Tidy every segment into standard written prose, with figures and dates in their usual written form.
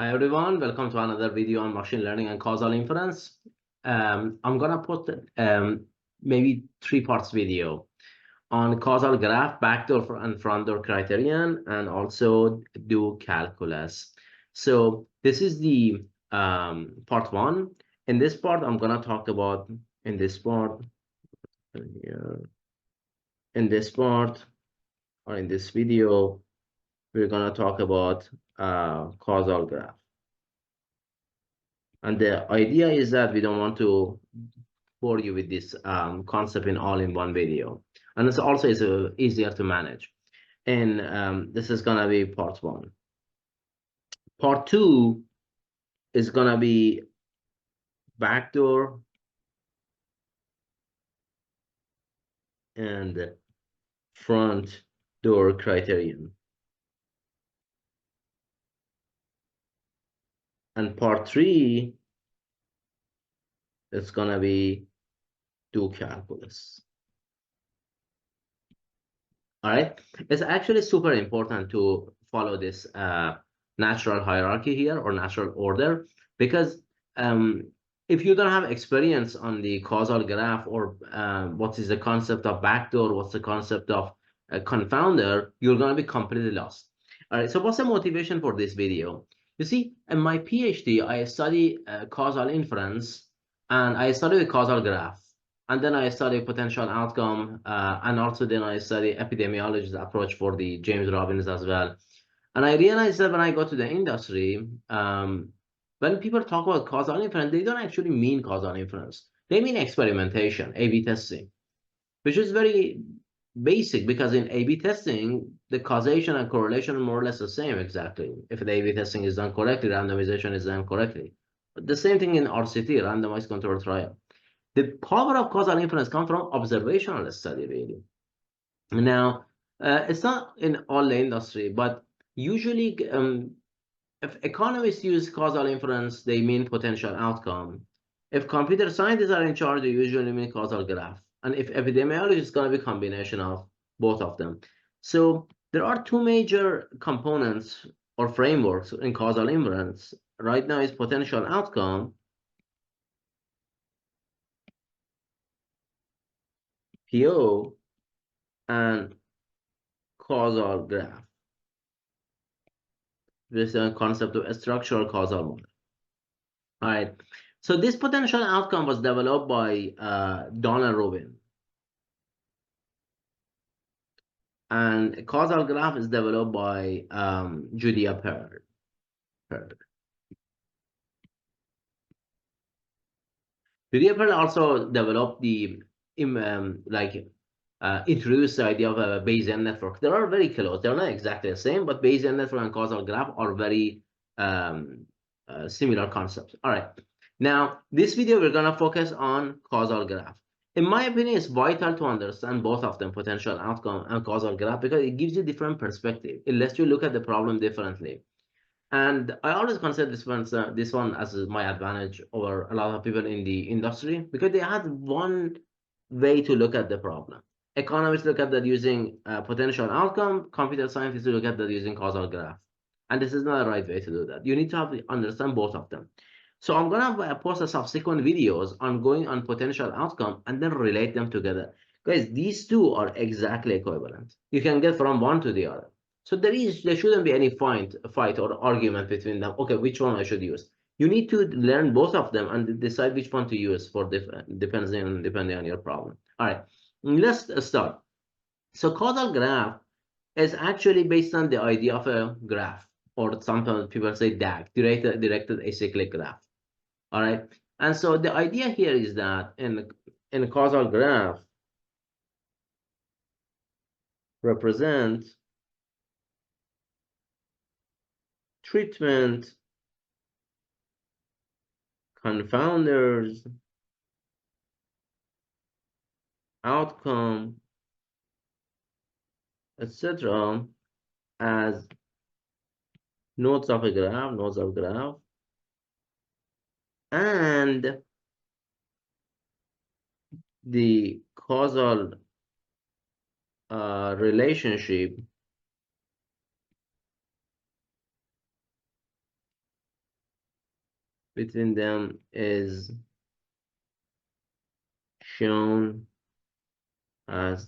Hi everyone, welcome to another video on machine learning and causal inference. I'm gonna put maybe 3 parts video on causal graph, backdoor and front door criterion, and also do calculus. So this is the part 1. In this part, I'm gonna talk about in this part or in this video, we're gonna talk about causal graph. And the idea is that we don't want to bore you with this concept in all-in-one video. And it's also easier to manage. And this is gonna be part 1. Part 2 is gonna be backdoor and front door criterion. And part 3 is gonna be do calculus. All right, it's actually super important to follow this natural hierarchy here or natural order, because if you don't have experience on the causal graph or what is the concept of backdoor, what's the concept of a confounder, you're going to be completely lost. All right, so what's the motivation for this video? You see, in my PhD, I study causal inference and I study the causal graph. And then I study potential outcome, and also then I study epidemiologist approach for the James Robbins as well. And I realized that when I go to the industry, when people talk about causal inference, they don't actually mean causal inference. They mean experimentation, A/B testing, which is very basic because in A/B testing, the causation and correlation are more or less the same exactly. If the A/B testing is done correctly, randomization is done correctly. But the same thing in RCT, randomized controlled trial. The power of causal inference comes from observational study, really. Now, it's not in all the industry, but usually if economists use causal inference, they mean potential outcome. If computer scientists are in charge, they usually mean causal graph. And if epidemiology is going to be a combination of both of them. So there are 2 major components or frameworks in causal inference. Right now is potential outcome, PO, and causal graph. This is a concept of a structural causal model. All right. So this potential outcome was developed by Donald Rubin. And a causal graph is developed by Julia Perl. Julia Perl also developed the introduced the idea of a Bayesian network. They are very close. They're not exactly the same, but Bayesian network and causal graph are very similar concepts. All right. Now, this video, we're going to focus on causal graph. In my opinion, it's vital to understand both of them, potential outcome and causal graph, because it gives you different perspective. It lets you look at the problem differently. And I always consider this one as my advantage over a lot of people in the industry, because they had one way to look at the problem. Economists look at that using potential outcome. Computer scientists look at that using causal graph. And this is not the right way to do that. You need to understand both of them. So I'm gonna post a subsequent videos on going on potential outcome and then relate them together. Guys, these two are exactly equivalent. You can get from one to the other. So there shouldn't be any fight or argument between them. Okay, which one I should use? You need to learn both of them and decide which one to use for depending on your problem. All right, let's start. So causal graph is actually based on the idea of a graph, or sometimes people say DAG, directed acyclic graph. All right, and so the idea here is that in a causal graph represent treatment, confounders, outcome, etc. as nodes of graph, and the causal relationship between them is shown as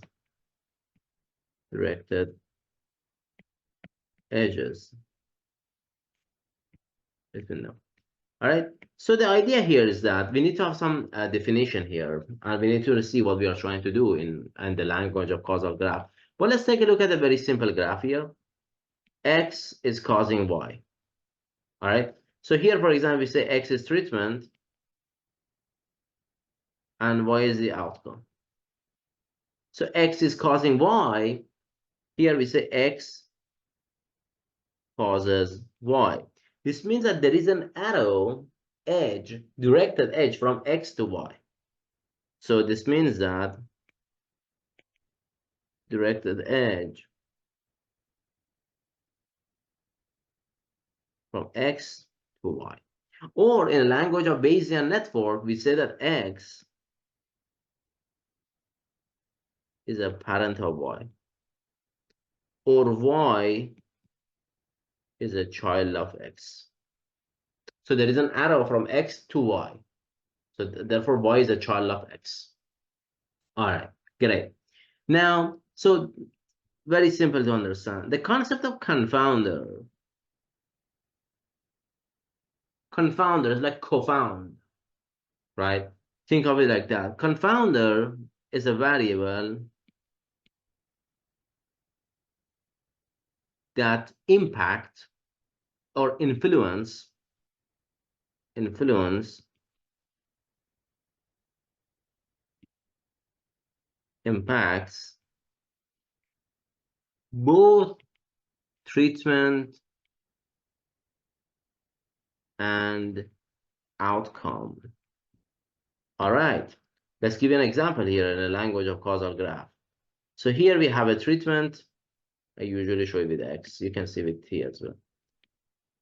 directed edges between them. All right. So the idea here is that we need to have some definition here, and we need to see what we are trying to do in the language of causal graph. But let's take a look at a very simple graph here. X is causing Y. All right. So here, for example, we say X is treatment and Y is the outcome. So X is causing Y. Here we say X causes Y. This means that there is an arrow edge, directed edge from X to Y. So this means that directed edge from X to Y. Or in a language of Bayesian network, we say that X is a parent of Y. Or Y is a child of X. So there is an arrow from X to Y. So therefore, Y is a child of X. All right, great. Now, so very simple to understand. The concept of confounder is like confound, right? Think of it like that. Confounder is a variable that impact or influence impacts both treatment and outcome. All right, let's give you an example here in the language of causal graph. So here we have a treatment. I usually show you with X. You can see it here as well.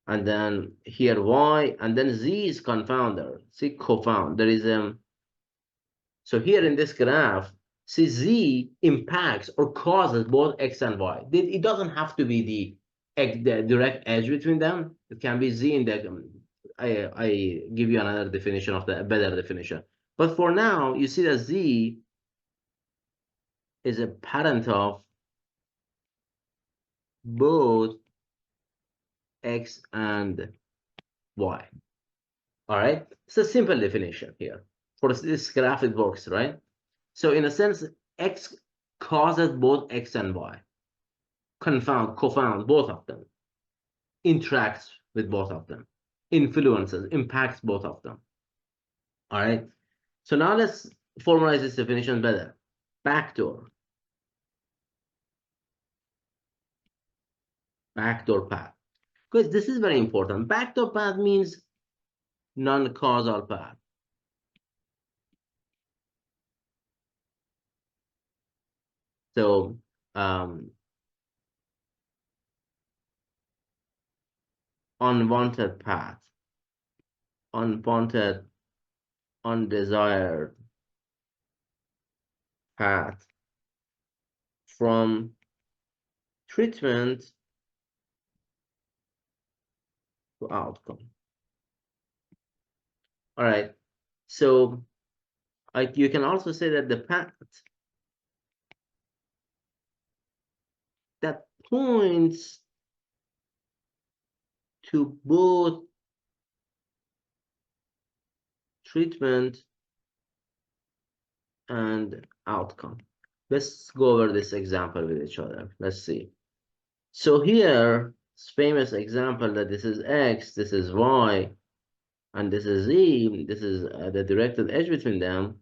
And then here Y, and then Z is confounder. See, confound. There is so here in this graph, see Z impacts or causes both X and Y. It doesn't have to be the direct edge between them. It can be Z in the I give you another definition of the better definition. But for now, you see that Z is a parent of both X and Y. All right, it's a simple definition here. For this graph, it works, right? So in a sense, X causes both X and Y. Confound both of them. Interacts with both of them. Influences, impacts both of them. All right. So now let's formalize this definition better. Backdoor. Backdoor path. Because this is very important. Backdoor path means non-causal path. So unwanted path, unwanted, undesired path from treatment to outcome. All right. So you can also say that the path that points to both treatment and outcome. Let's go over this example with each other. Let's see. So here, it's famous example that this is X, this is Y, and this is Z. This is the directed edge between them.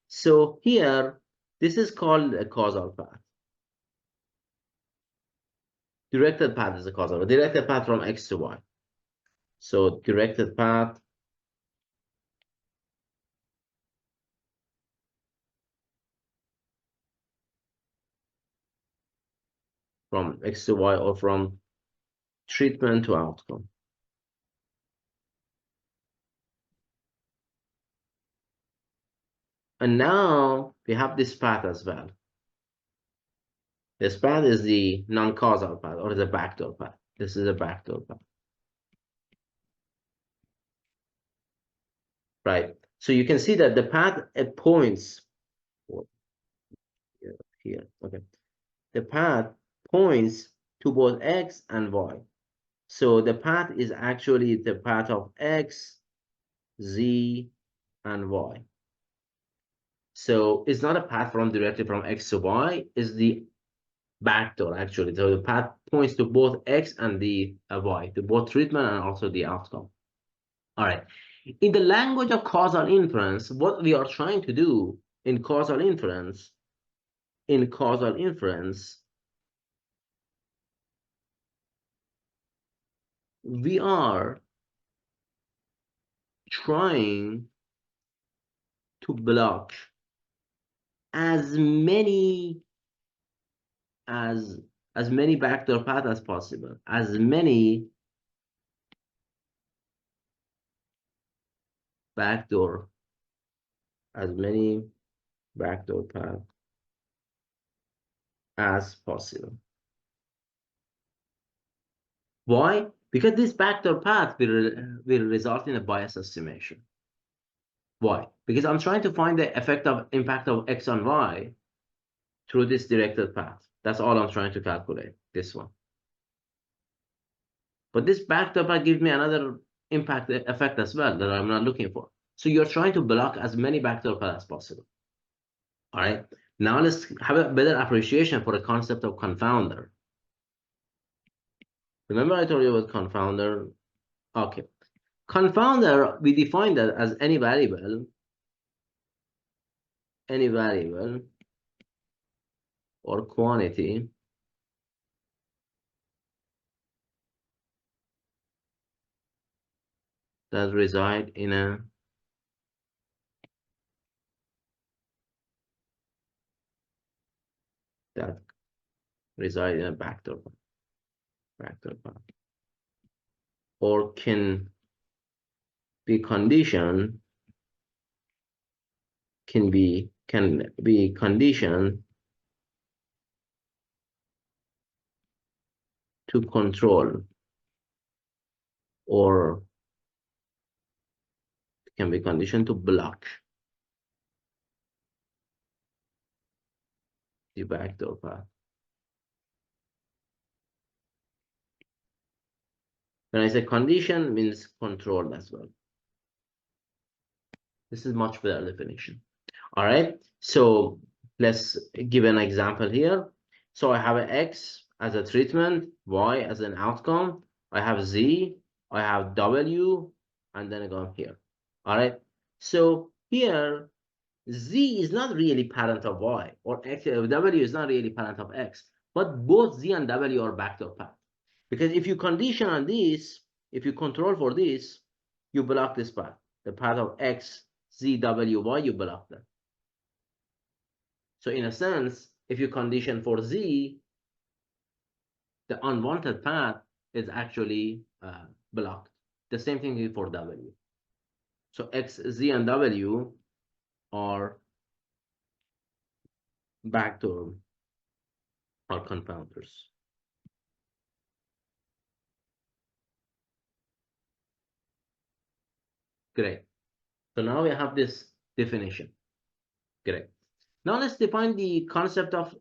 So here, this is called a causal path. Directed path is a causal path. Directed path from X to Y. So directed path from X to Y, or from treatment to outcome. And now we have this path as well. This path is the non-causal path, or the backdoor path. This is a backdoor path. right? So you can see that the path it points here. Okay, the path points to both x and y. So the path is actually the path of x, z, and y. So it's not a path from directly from x to y, it's the backdoor actually. So the path points to both x and the y, to both treatment and also the outcome. All right. In the language of causal inference, what we are trying to do in causal inference, we are trying to block as many as many backdoor paths as possible, as many backdoor paths as possible. Why? Because this backdoor path will result in a bias estimation. Why? Because I'm trying to find the impact of x on y through this directed path. That's all I'm trying to calculate, this one. But this backdoor path gives me another effect as well that I'm not looking for. So you're trying to block as many backdoor paths as possible. All right. Now let's have a better appreciation for the concept of confounder. Remember I told you about confounder? Okay. Confounder, we define that as any variable or quantity that reside in a backdoor path, or can be conditioned to control, or can be conditioned to block the backdoor path. When I say condition, means control as well. This is much better definition. All right, so let's give an example here. So I have an x as a treatment, y as an outcome, I have z, I have w, and then I go here. All right, so here z is not really parent of y, or x, w is not really parent of x, but both z and w are backdoor path. Because if you condition on this, if you control for this, you block this path, the path of x, z, w, y, you block them. So in a sense, if you condition for z, the unwanted path is actually blocked. The same thing for w. So x, z, and w are backdoor or confounders. Great. So now we have this definition. Great. Now let's define the concept of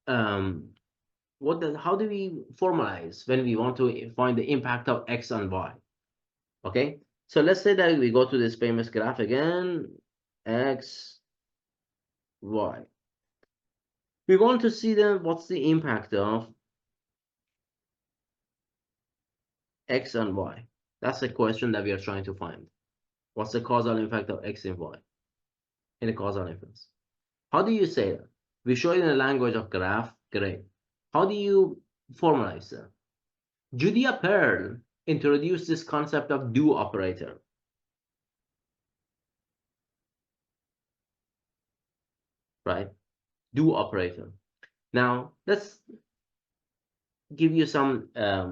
how do we formalize when we want to find the impact of x and y? Okay, so let's say that we go to this famous graph again, x, y. We want to see then what's the impact of x and y. That's the question that we are trying to find. What's the causal impact of x and y in a causal inference? How do you say that? We show it in the language of graph. Great. How do you formalize that? Julia Pearl introduced this concept of do operator. Right? Do operator. Now, let's give you some a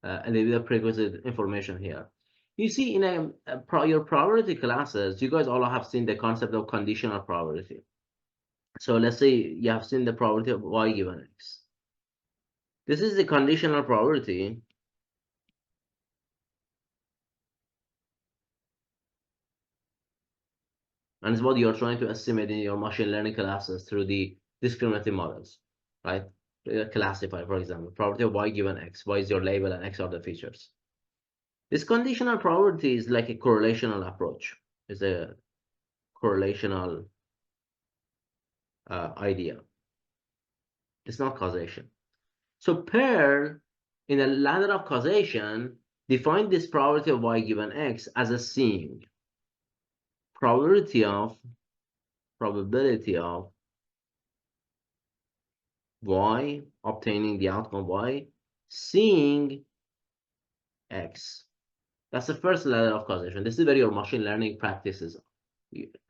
little bit of prerequisite information here. You see, in your probability classes, you guys all have seen the concept of conditional probability. So let's say you have seen the probability of y given x. This is the conditional probability And it's what you're trying to estimate in your machine learning classes through the discriminative models, right? Classify, for example, probability of y given x. Y is your label and x are the features. This conditional probability is like a correlational approach. It's a correlational idea. It's not causation. So Pearl, in a ladder of causation, defined this probability of y given x as a seeing. Probability of y, obtaining the outcome y, seeing x. That's the first ladder of causation. This is where your machine learning practices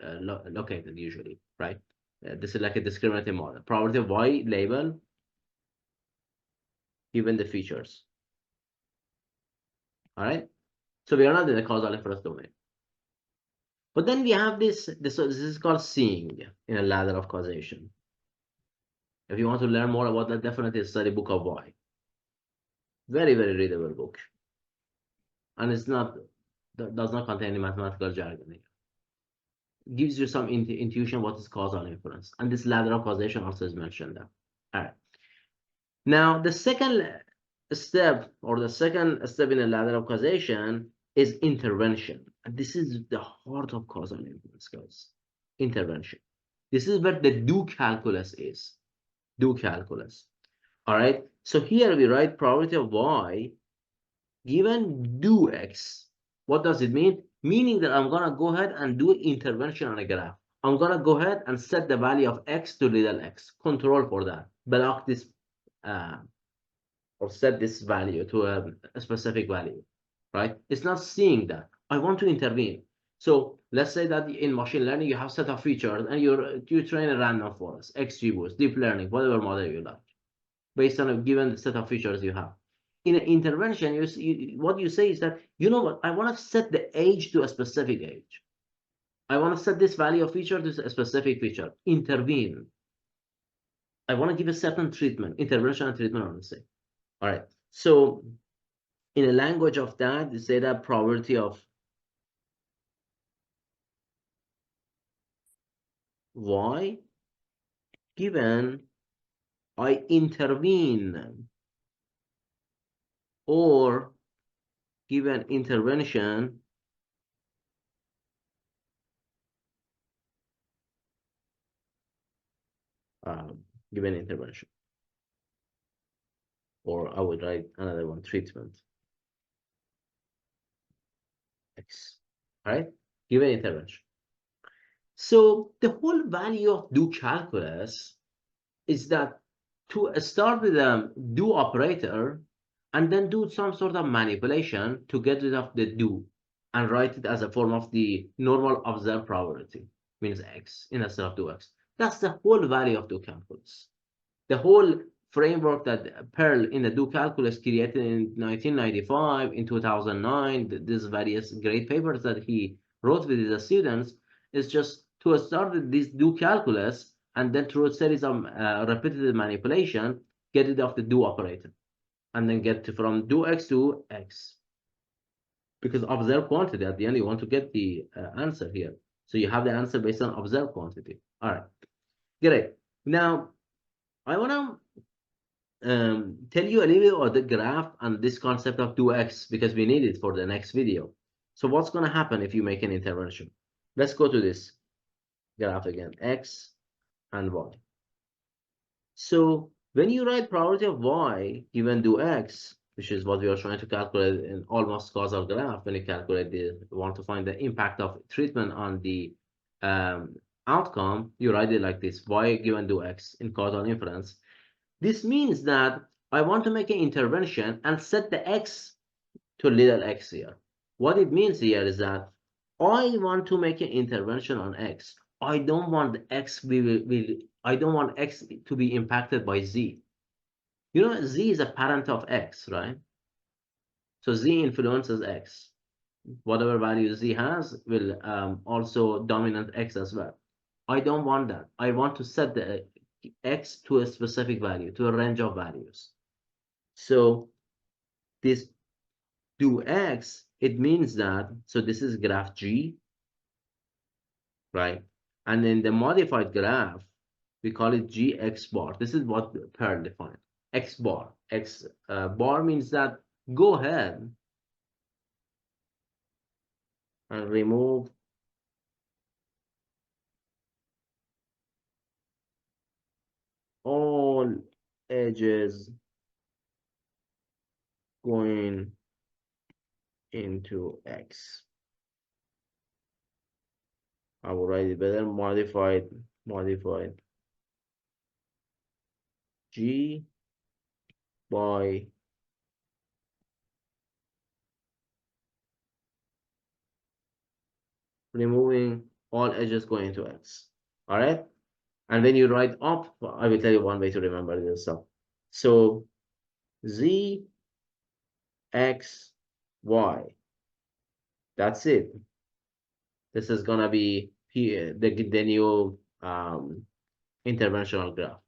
located usually, right? This is like a discriminative model. Probability of y label given the features. All right. So we are not in the causal inference domain. But then we have this is called seeing in a ladder of causation. If you want to learn more about that, definitely study Book of Y. Very, very readable book. And it's not, does not contain any mathematical jargon. It gives you some intuition what is causal inference. And this ladder of causation also is mentioned there. All right. Now, the second step in the ladder of causation is intervention. And this is the heart of causal inference, guys. Intervention. This is where the do calculus is. Do calculus. All right. So here we write probability of y given do x. What does it mean? Meaning that I'm going to go ahead and do intervention on a graph. I'm going to go ahead and set the value of x to little x. Control for that. Block this or set this value to a specific value, right? It's not seeing that. I want to intervene. So let's say that in machine learning, you have set of features and you train a random forest, XGBoost, deep learning, whatever model you like, based on a given set of features you have. In an intervention, what you say is that, you know what, I want to set the age to a specific age. I want to set this value of feature to a specific feature. Intervene. I want to give a certain treatment. Intervention and treatment are the same. All right. So in a language of that, you say that probability of y given I intervene or given intervention given intervention, or I would write another one, treatment x. All right, given intervention. So the whole value of do calculus is that to start with a do operator and then do some sort of manipulation to get rid of the do and write it as a form of the normal observed probability, means x instead of 2x. That's the whole value of do calculus. The whole framework that Pearl in the do calculus created in 1995, in 2009, these various great papers that he wrote with his students, is just to start with this do calculus and then through a series of repetitive manipulation, get rid of the do operator and then get from do x to x. Because observed quantity, at the end, you want to get the answer here. So you have the answer based on observed quantity. All right, great. Now, I want to tell you a little bit about the graph and this concept of 2x because we need it for the next video. So what's going to happen if you make an intervention? Let's go to this graph again, x and y. So when you write probability of y given do x, which is what we are trying to calculate in almost causal graph, when you calculate want to find the impact of treatment on the outcome, you write it like this, y given do x in causal inference. This means that I want to make an intervention and set the x to little x here. What it means here is that I want to make an intervention on x. I don't want x to be impacted by z. You know, z is a parent of x, right? So z influences x. Whatever value z has will also dominate x as well. I don't want that. I want to set the x to a specific value, to a range of values. So this do x, it means that, so this is graph G, right? And in the modified graph, we call it gx bar. This is what Perl defined. X bar. X bar means that go ahead and remove all edges going into X. I will write it better. Modified G by removing all edges going into X. All right. And when you write up, I will tell you one way to remember this stuff. So Z, X, Y. That's it. This is gonna be the new interventional graph.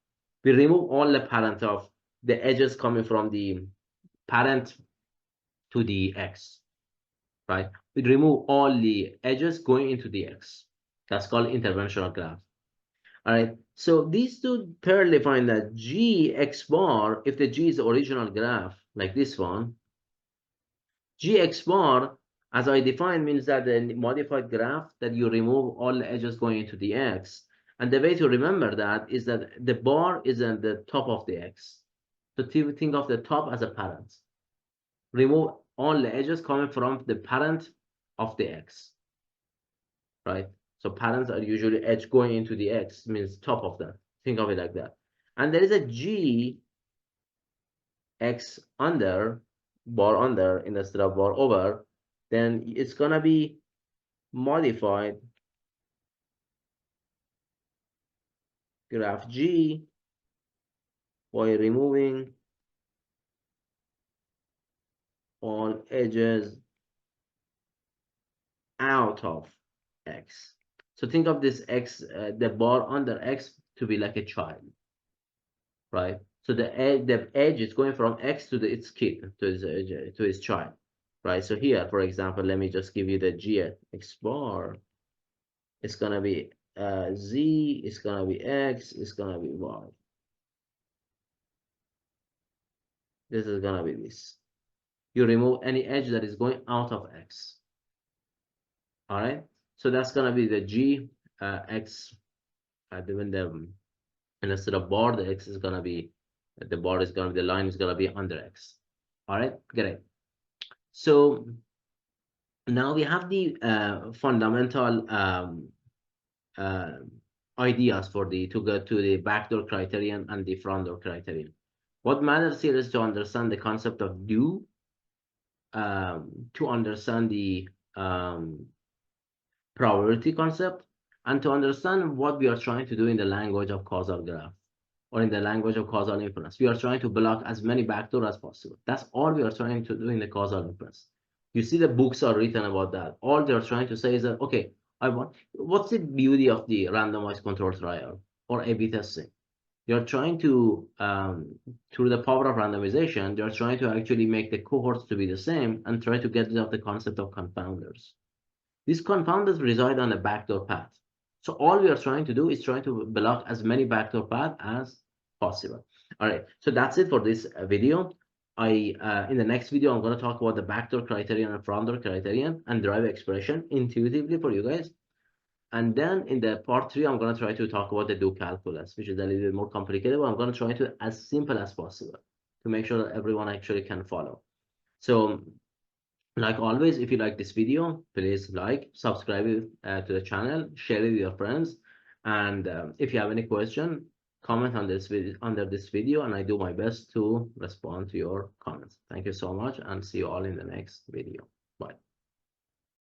We remove all the parent of the edges coming from the parent to the X, right? We remove all the edges going into the X. That's called interventional graph. All right. So these two pair define that G X bar, if the G is the original graph, like this one, G X bar, as I defined, means that the modified graph that you remove all the edges going into the X. And the way to remember that is that the bar is at the top of the X. So think of the top as a parent. Remove all the edges coming from the parent of the X, right? So parents are usually edge going into the X, means top of that. Think of it like that. And there is a G X under, bar under instead of bar over, then it's gonna be modified graph G by removing all edges out of X. So think of this X, the bar under X to be like a child, right? So the edge is going from X to its kid, to its child, right? So here, for example, let me just give you the G X bar. It's gonna be Z, it's gonna be X, it's gonna be Y. This is gonna be this. You remove any edge that is going out of X. All right. So that's gonna be the G X. When the instead of bar, the X is gonna be the bar is gonna be the line is gonna be under X. All right. Great. So now we have the fundamental uh, ideas for the to go to the backdoor criterion and the front door criterion. What matters here is to understand the concept of do, to understand the probability concept, and to understand what we are trying to do in the language of causal graph or in the language of causal inference. We are trying to block as many backdoor as possible. That's all we are trying to do in the causal inference. You see the books are written about that. All they're trying to say is that, okay, what's the beauty of the randomized control trial or A/B testing? You're trying to, through the power of randomization, you're trying to actually make the cohorts to be the same and try to get rid of the concept of confounders. These confounders reside on a backdoor path. So all we are trying to do is trying to block as many backdoor paths as possible. All right, so that's it for this video. In the next video, I'm going to talk about the backdoor criterion and front door criterion and derive expression intuitively for you guys. And then in the part 3, I'm going to try to talk about the do calculus, which is a little bit more complicated, but I'm going to try to as simple as possible to make sure that everyone actually can follow. So like always, if you like this video, please like, subscribe to the channel, share it with your friends. And if you have any question, comment on this video, under this video, and I do my best to respond to your comments. Thank you so much, and see you all in the next video. Bye.